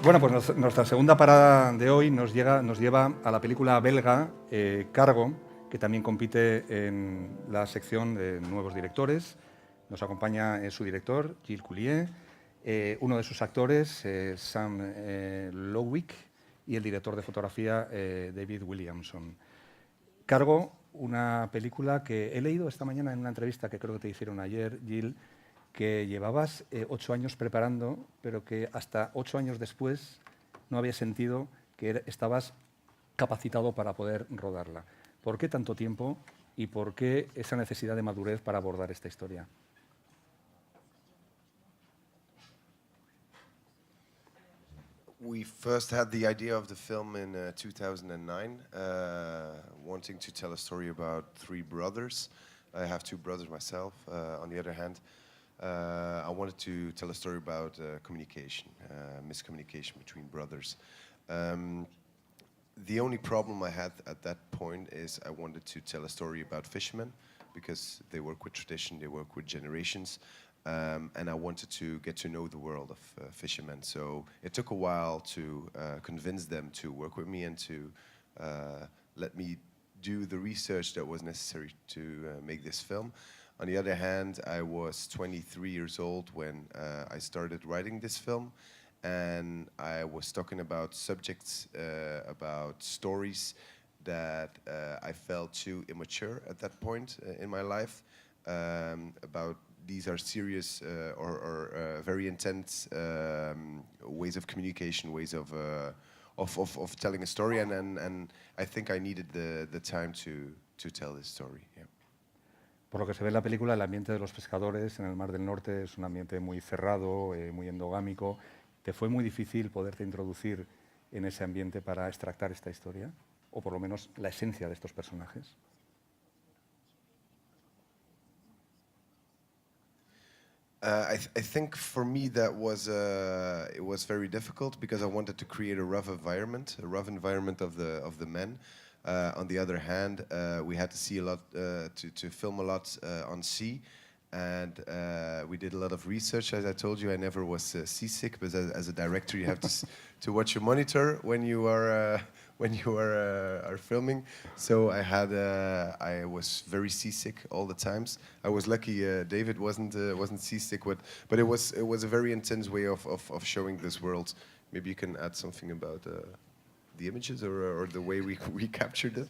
Bueno, pues nuestra segunda parada de hoy nos lleva a la película belga Cargo, que también compite en la sección de nuevos directores. Nos acompaña su director, Gilles Coulier, uno de sus actores, Sam Lowick, y el director de fotografía, David Williamson. Cargo, una película que he leído esta mañana en una entrevista que creo que te hicieron ayer, Gilles, que llevabas 8 años preparando, pero que hasta 8 años después no habías sentido que estabas capacitado para poder rodarla. ¿Por qué tanto tiempo y por qué esa necesidad de madurez para abordar esta historia? We first had the idea of the film in 2009, wanting to tell a story about 3 brothers. I have 2 brothers myself. On the other hand, I wanted to tell a story about communication, miscommunication between brothers. The only problem I had at that point is I wanted to tell a story about fishermen, because they work with tradition, they work with generations, and I wanted to get to know the world of fishermen. So it took a while to convince them to work with me and to let me do the research that was necessary to make this film. On the other hand, I was 23 years old when I started writing this film, and I was talking about subjects, about stories that I felt too immature at that point in my life. About these are serious or very intense ways of communication, ways of telling a story, and I think I needed the time to tell this story. Yeah. Por lo que se ve en la película, el ambiente de los pescadores en el Mar del Norte es un ambiente muy cerrado, muy endogámico. ¿Te fue muy difícil poderte introducir en ese ambiente para extractar esta historia? O por lo menos la esencia de estos personajes. I think for me that was it was very difficult because I wanted to create a rough environment of the men. On the other hand, we had to see a lot, to film a lot on sea, and we did a lot of research. As I told you, I never was seasick, but as a director, you have to watch your monitor when you are filming. So I was very seasick all the times. I was lucky David wasn't seasick, but it was a very intense way of showing this world. Maybe you can add something about the images or the way we captured it?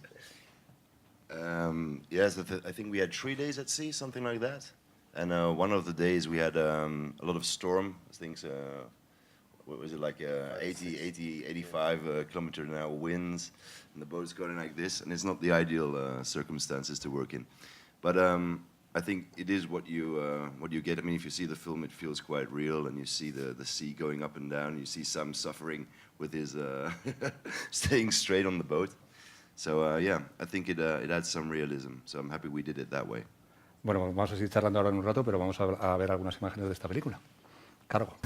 Yes, I think we had 3 days at sea, something like that. And one of the days we had a lot of storm. I think, what was it, like 80, 85 kilometer an hour winds, and the boat's going like this, and it's not the ideal circumstances to work in. But I think it is what you get. I mean, if you see the film, it feels quite real, and you see the sea going up and down. You see Sam suffering with his staying straight on the boat. So yeah, I think it adds some realism. So I'm happy we did it that way. Bueno, vamos a seguir charlando ahora en un rato, pero vamos a ver algunas imágenes de esta película. Cargo.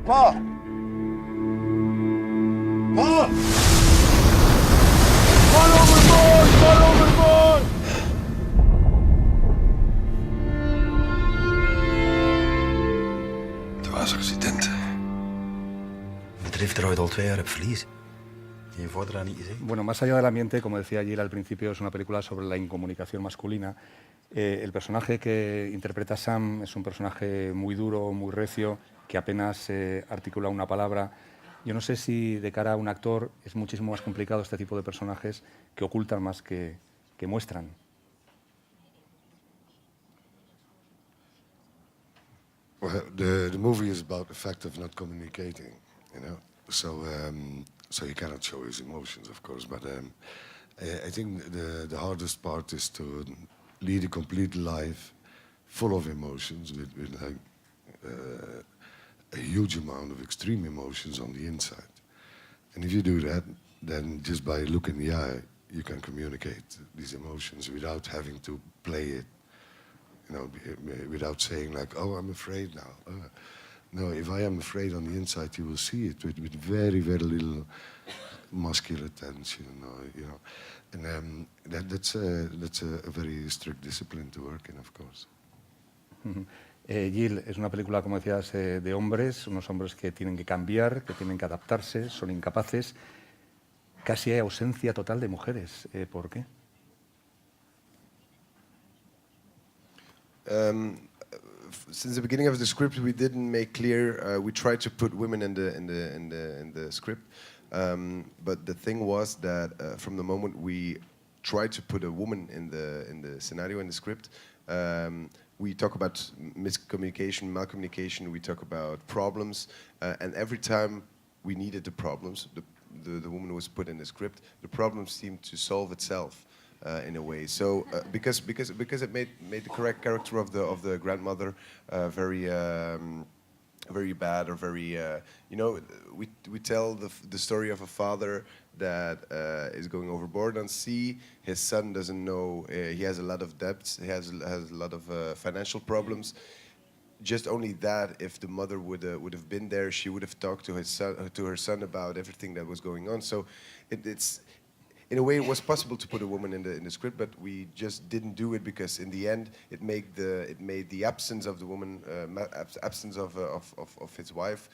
Pa! Pa! Man overboard! Man overboard! Er was een accident. De drifter houdt al 2 jaar op verlies. Je voordraad niet gezegd. Bueno, más allá del ambiente, como decía Gilles al principio, es una película sobre la incomunicación masculina. El personaje que interpreta Sam es un personaje muy duro, muy recio, que apenas articula una palabra. Yo no sé si de cara a un actor es muchísimo más complicado este tipo de personajes que ocultan más que muestran. Well, the movie is about the fact of not communicating, you know. So you cannot show his emotions, of course. But I think the hardest part is to lead a complete life full of emotions with like a huge amount of extreme emotions on the inside. And if you do that, then just by look in the eye, you can communicate these emotions without having to play it, you know, without saying like, oh, I'm afraid now. No, if I am afraid on the inside, you will see it with very, very little muscular tension, or, you know. And that's a very strict discipline to work in, of course. Jill, es una película, como decías, de hombres, unos hombres que tienen que cambiar, que tienen que adaptarse, son incapaces. Casi hay ausencia total de mujeres. ¿Por qué? Since the beginning of the script, we didn't make clear. We tried to put women in the script, but the thing was that from the moment we tried to put a woman in the scenario, in the script, we talk about miscommunication, malcommunication. We talk about problems, and every time we needed the problems, the woman was put in the script. The problem seemed to solve itself. In a way, so because it made the correct character of the grandmother very bad, or very you know, we tell the story of a father that is going overboard on sea. His son doesn't know, he has a lot of debts, he has a lot of financial problems. Just only that, if the mother would have been there, she would have talked to her son about everything that was going on. So it's. In a way, it was possible to put a woman in the script, but we just didn't do it because, in the end, it made the absence of the woman, absence of his wife,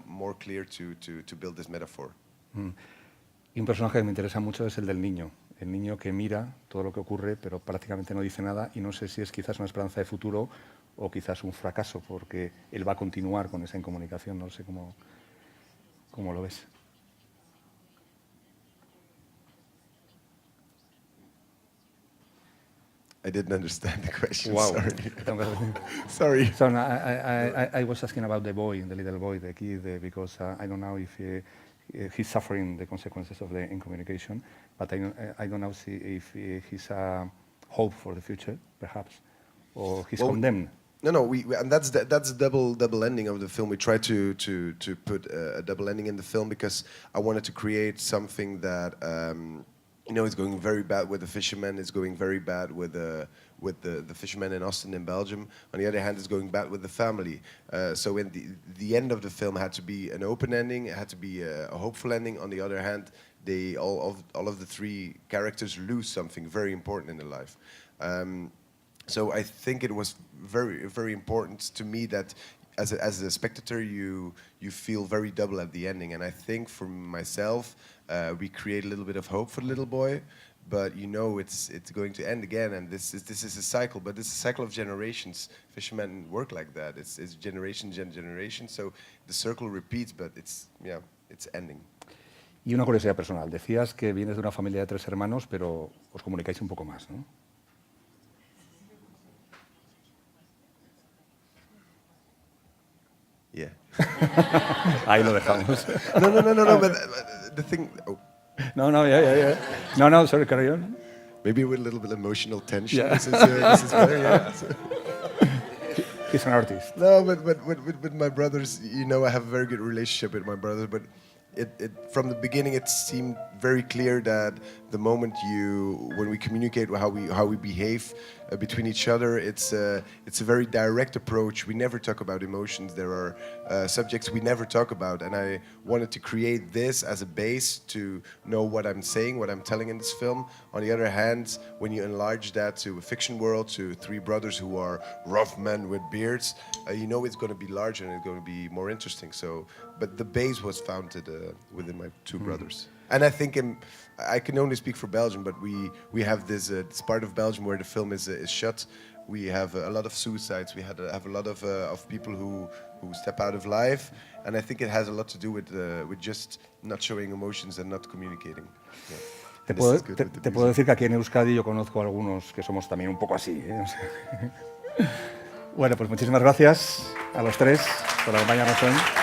more clear to build this metaphor. Y un personaje que me interesa mucho es el del niño. El niño que mira todo lo que ocurre, pero prácticamente no dice nada, y no sé si es quizás una esperanza de futuro o quizás un fracaso, porque él va a continuar con esa incomunicación. No sé cómo lo ves. I didn't understand the question. Wow. Sorry. So I was asking about the boy, the little boy, the kid, because I don't know if he's suffering the consequences of the incommunication, but I don't know if he's a hope for the future, perhaps, or he's condemned. No, and that's double ending of the film. We tried to put a double ending in the film because I wanted to create something that. You know, it's going very bad with the fishermen. It's going very bad with the fishermen in Austin, in Belgium. On the other hand, it's going bad with the family. So in the end of the film had to be an open ending. It had to be a hopeful ending. On the other hand, all of the three characters lose something very important in their life. So I think it was very, very important to me that as a spectator, you feel very double at the ending. And I think for myself, we create a little bit of hope for the little boy, but you know it's going to end again. And this is a cycle, but this is a cycle of generations. Fishermen work like that. It's generation, generation. So the circle repeats, but it's ending. Y una curiosidad personal. Decías que vienes de una familia de 3 hermanos, pero os comunicáis un poco más, ¿no? Yeah. Ahí lo dejamos. No. But the thing. Oh. No, yeah. No, sorry, carry on. Maybe with a little bit of emotional tension. Yeah. This is better. Yeah. He's an artist. No, but with my brothers, you know, I have a very good relationship with my brothers. But it from the beginning, it seemed very clear that the moment when we communicate how we behave between each other, it's a very direct approach. We never talk about emotions. There are subjects we never talk about, and I wanted to create this as a base to know what I'm saying, what I'm telling in this film. On the other hand, when you enlarge that to a fiction world, to 3 brothers who are rough men with beards, you know it's going to be larger and it's going to be more interesting. So, but the base was founded within my 2 brothers. And I think I can only speak for Belgium, but we have this part of Belgium where the film is shot. We have a lot of suicides. We have a lot of people who step out of life, and I think it has a lot to do with just not showing emotions and not communicating. Yeah. Te puedo decir que aquí en Euskadi yo conozco a algunos que somos también un poco así, ¿eh? O sea, bueno, pues muchísimas gracias a los 3 por acompañarnos hoy.